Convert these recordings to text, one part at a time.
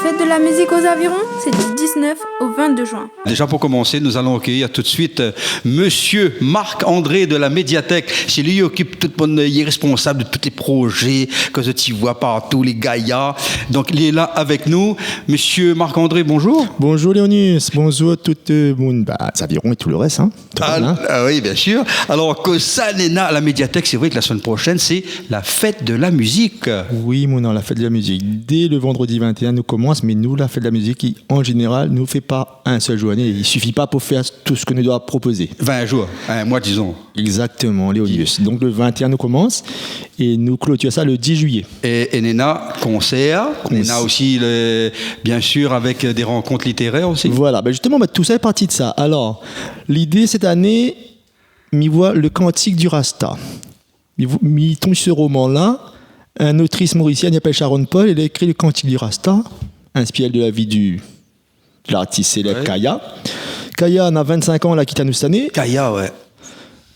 fête de la musique aux Avirons, c'est du 19 au 22 juin. Déjà pour commencer, nous allons accueillir tout de suite Monsieur Marc-André de la médiathèque. C'est lui qui occupe il est responsable de tous les projets que tu vois partout, les Gaïas. Donc il est là avec nous. Monsieur Marc-André, bonjour. Bonjour Léonius, bonjour tout le monde. Avirons et tout le reste. Hein. Oui, bien sûr. Alors que ça n'est à la médiathèque, c'est vrai que la semaine prochaine, c'est la fête de la musique. Oui, la fête de la musique. Dès le vendredi 21, nous commence, mais nous, la fête de la musique, en général, nous ne fait pas un seul jour l'année. Il ne suffit pas pour faire tout ce que nous devons proposer. 20 jours, un mois disons. Exactement, Léonius. Donc le 21, nous commence et nous clôturons ça le 10 juillet. Et Nena, concert. Nena aussi, bien sûr, avec des rencontres littéraires aussi. Voilà, justement, tout ça est parti de ça. Alors, l'idée cette année, m'y voit le Cantique du Rasta. M'y tombe ce roman-là. Un autrice mauricienne qui s'appelle Sharon Paul, elle a écrit le Cantique du Rasta, inspiré de la vie de l'artiste célèbre Kaya. Kaya en a 25 ans, là, qui nous cette année. Kaya, ouais.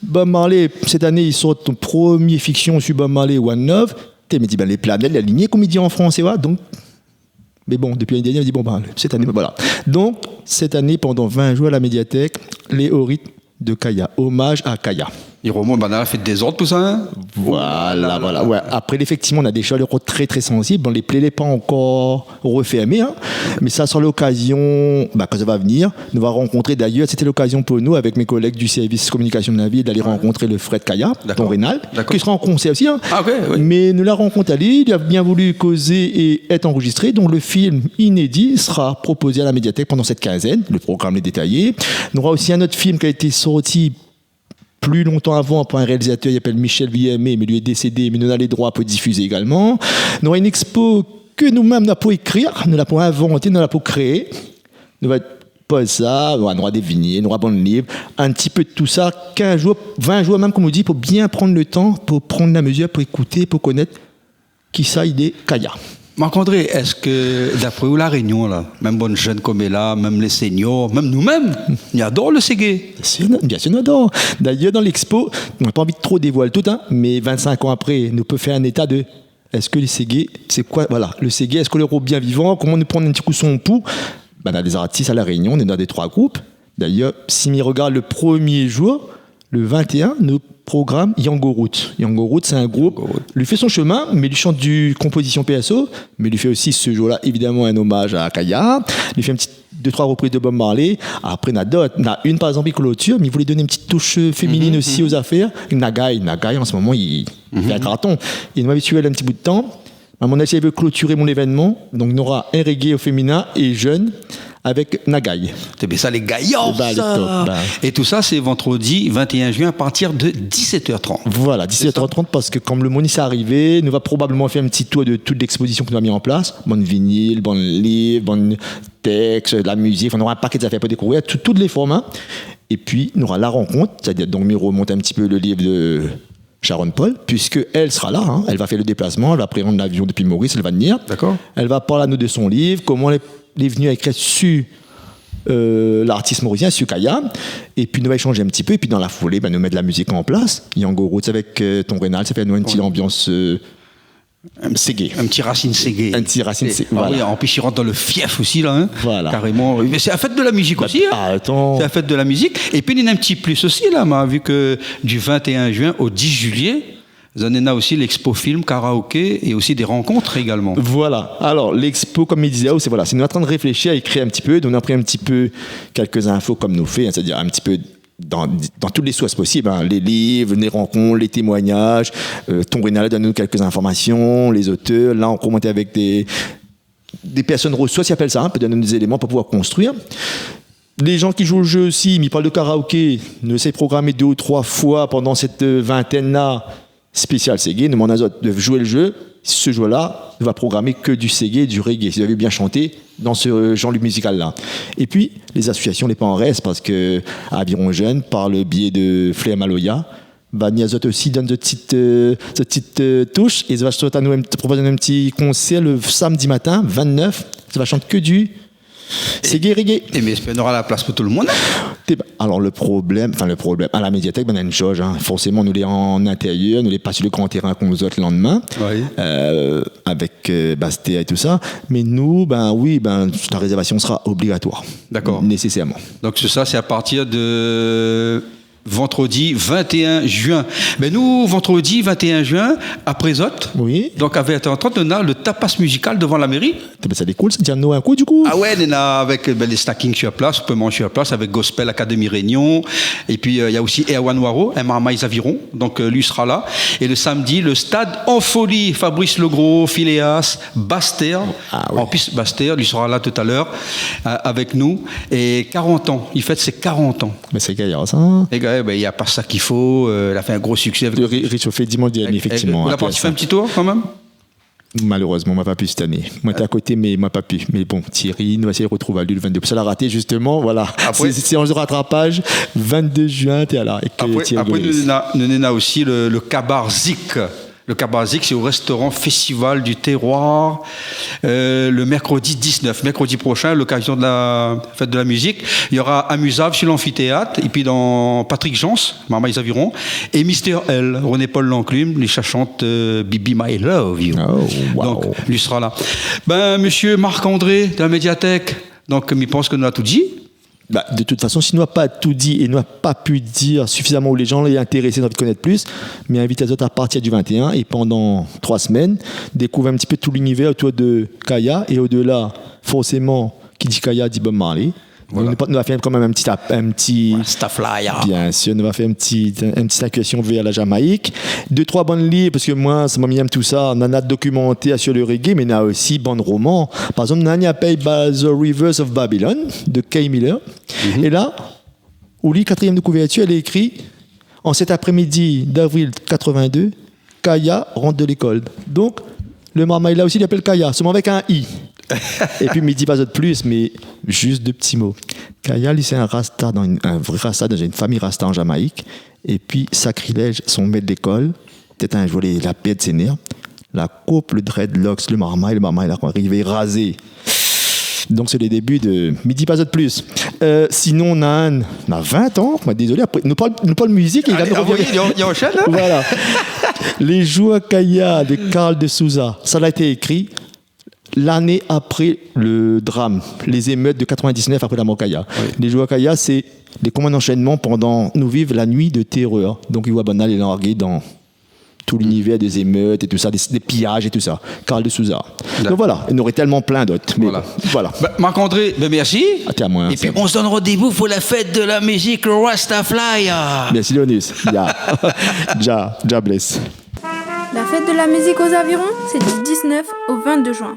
Bob Marley, cette année, il sort ton premier fiction sur Bob Marley, One Love. Tu me dit, les planètes, la lignée, comme il dit en français, ouais, donc. Mais bon, depuis l'année dernière, il dit, cette année, voilà. Donc, cette année, pendant 20 jours à la médiathèque, les Horites de Kaya, hommage à Kaya. Il remonte à la fête des ordres, tout ça, hein. Voilà. Ouais. Après, effectivement, on a des chaleurs très, très sensibles. On les plaît pas encore refermés, hein. Mais ça, sur l'occasion, quand ça va venir, nous va rencontrer d'ailleurs, c'était l'occasion pour nous, avec mes collègues du service communication de la ville, d'aller rencontrer le Fred Kaya, ton Rénal, qui sera en concert aussi, hein. Ah, okay, oui. Mais nous l'avons rencontré, il a bien voulu causer et être enregistré. Donc, le film inédit sera proposé à la médiathèque pendant cette quinzaine. Le programme est détaillé. Nous aura aussi un autre film qui a été sorti plus longtemps avant par un réalisateur, il s'appelle Michel Villemé, mais lui est décédé, mais nous avons les droits pour diffuser également. Nous aurons une expo que nous-mêmes nous pour écrire, nous l'avons pour inventer, nous l'avons pour créer. Nous allons pas ça, nous aurons des vignettes, nous aurons des livres, un petit peu de tout ça, 15 jours, 20 jours même, comme on dit, pour bien prendre le temps, pour prendre la mesure, pour écouter, pour connaître qui ça, il est Kaya. Marc-André, est-ce que, d'après vous, la Réunion, là, même bonnes jeunes comme elle là, même les seniors, même nous-mêmes, on adore le ségué? Bien sûr, on adore. D'ailleurs, dans l'expo, on n'a pas envie de trop dévoiler tout, hein, mais 25 ans après, nous peut faire un état de est-ce que les ségués, c'est quoi? Voilà, le ségué, est-ce que le rôle bien vivant? Comment nous prendre un petit coup son pouls? On a des artistes à La Réunion, on est dans des 3 groupes. D'ailleurs, si on regarde le premier jour, le 21, nous programme Yango Route. Yango Route, c'est un groupe. Lui fait son chemin, mais lui chante du composition PSO, mais lui fait aussi ce jour-là, évidemment, un hommage à Kaya. Lui fait 2-3 reprises de Bob Marley. Après, on a une, par exemple, clôture, mais il voulait donner une petite touche féminine aussi aux affaires. Nagai, en ce moment, il fait un carton. Il m'a habitué un petit bout de temps. À mon avis, il veut clôturer mon événement. Donc, on aura un reggae au féminin et jeune avec Nagai. C'est bien ça, les gaillards, ça. Et tout ça, c'est vendredi 21 juin à partir de 17h30. Voilà, 17h30, parce que comme le monde est arrivé, nous va probablement faire un petit tour de toute l'exposition que nous avons mis en place. Bonne vinyle, bonne livre, bonne texte, la musique. On aura un paquet d'affaires pour découvrir, tous les formats. Et puis, nous aura la rencontre, c'est-à-dire, donc, nous remonte un petit peu le livre de Sharon Paul, puisque elle sera là, hein. Elle va faire le déplacement, elle va prendre l'avion depuis Maurice, elle va venir. D'accord. Elle va parler à nous de son livre, comment elle est venue à écrire sur l'artiste mauricien, sur Kaya, et puis nous va échanger un petit peu, et puis dans la foulée, nous mettre de la musique en place. Yango Roots avec ton Rénal, ça fait nous une petite ambiance ségué. Un petit racine ségué. Un petit racine ségué. Voilà. Oui, en plus, il rentre dans le fief aussi, là. Hein. Voilà. Carrément. Mais c'est la fête de la musique aussi. Hein. Attends. C'est la fête de la musique. Et puis, il y a un petit plus aussi, là, vu que du 21 juin au 10 juillet, vous en avez aussi l'expo film, karaoké et aussi des rencontres également. Voilà. Alors, l'expo, comme il disait, c'est nous en train de réfléchir à écrire un petit peu. Donc, on a pris un petit peu quelques infos comme nous fait, hein, c'est-à-dire un petit peu dans toutes les sources possibles, hein, les livres, les rencontres, les témoignages. Ton Rénal donne nous quelques informations, les auteurs. Là, on commentait avec des personnes ressources, ils appellent ça, hein, peut donner des éléments pour pouvoir construire. Les gens qui jouent le jeu aussi, ils parlent de karaoké, nous essayent de programmer 2 ou 3 fois pendant cette vingtaine-là spécial Ségué, nous demandons de jouer le jeu. Ce jeu-là ne va programmer que du Ségué, du reggae. Si vous avez bien chanté dans ce genre musical-là. Et puis, les associations, les pas en reste, parce que Aviron Jeune, par le biais de Flair Maloya, Niazot aussi donne de petites touches. Et ça va nous proposer un petit concert le samedi matin, 29. Ça va chanter que du C'est guéri. Et mais on aura la place pour tout le monde. Alors le problème, à la médiathèque, on a une chose, hein. Forcément, nous les en intérieur, nous les pas sur le grand terrain qu'on nous autres le lendemain, Oui. avec Bastia et tout ça. Mais nous, la réservation sera obligatoire. D'accord. Nécessairement. Donc ça, c'est à partir de vendredi 21 juin. Mais nous, vendredi 21 juin, à Prézotte, Oui. donc à 20h30, on a le tapas musical devant la mairie. Ça découle, c'est dire nous un coup du coup. Ah ouais, on a avec les snackings sur place, on peut manger sur place avec Gospel Academy Réunion. Et puis il y a aussi Erwan Waro, un Marmaïs Aviron, donc lui sera là. Et le samedi, le stade en folie, Fabrice Legros, Phileas, Bastère. Ah ouais. En plus, Bastère, lui sera là tout à l'heure avec nous. Et 40 ans, il fête ses 40 ans. Mais c'est gaillard ça. Hein. Les gars, il n'y a pas ça qu'il faut. Il a fait un gros succès avec Le réchauffé dimanche dernier, effectivement. On a parti faire un petit tour quand même. Malheureusement, on m'a pas pu cette année. Moi, t'es à côté, mais moi pas pu. Mais bon, Thierry, nous va essayer de retrouver à lui le 22. Ça l'a raté, justement. Voilà. Après- C'est séance de rattrapage. 22 juin, t'es là. Après nous avons aussi le Kabar Zik. Le Kabar Zik, c'est au restaurant Festival du Terroir, le mercredi 19. Mercredi prochain, à l'occasion de la fête de la musique, il y aura Amusable sur l'amphithéâtre, et puis dans Patrick Jans, Marmaïs Aviron, et Mister L, René-Paul Lanclume, les chats chantent Bibi My Love You. Oh, wow. Donc, lui sera là. Monsieur Marc-André de la médiathèque, donc, il pense que nous a tout dit. De toute façon, si nous n'a pas tout dit et nous n'a pas pu dire suffisamment où les gens sont intéressés, ont envie de connaître plus, mais invite les autres à partir du 21 et pendant 3 semaines, découvrir un petit peu tout l'univers autour de Kaya et au-delà, forcément, qui dit Kaya dit Bob Marley. Voilà. Nous va faire quand même un petit Staflaya. bien sûr, nous va faire une petite incursion vers la Jamaïque. 2-3 bandes livres, parce que moi, ça m'aime tout ça. On en a documenté sur le reggae, mais on a aussi bandes romans. Par exemple, on a payé The Rivers of Babylon de Kay Miller. Et là, au lit 4e de couverture, elle est écrit en cet après-midi d'avril 82, Kaya rentre de l'école. Donc, le Marmaï là aussi, il appelle Kaya, seulement avec un I. Et puis, il ne dit pas de plus, mais juste 2 petits mots. Kaya, lui, c'est un rasta, un vrai rasta dans une famille rasta en Jamaïque. Et puis, sacrilège, son maître d'école, peut-être un jour, la paix de ses nerfs, la coupe, le dreadlocks, le marmaille, il est arrivé rasé. Donc, c'est les débuts de Midi pas de plus. Sinon, on a 20 ans. Désolé, après, nous parle de musique. Il y a un chat, là. Voilà. Les Joua Kaya de Carl de Souza. Ça a été écrit l'année après le drame, les émeutes de 99 après la mort Kaya. Oui. Les Joua Kaya, c'est les combats d'enchaînement pendant nous vivons la nuit de terreur. Donc, il voit Banal et largué dans tout l'univers des émeutes et tout ça, des pillages et tout ça. Carl de Souza. Donc voilà, il y en aurait tellement plein d'autres. Mais voilà. Marc-André, merci. À moi, et puis on se donne rendez-vous pour la fête de la musique, le Rastaflaya. Merci Léonus. Ja bless. La fête de la musique aux Avirons, c'est du 19 au 22 juin.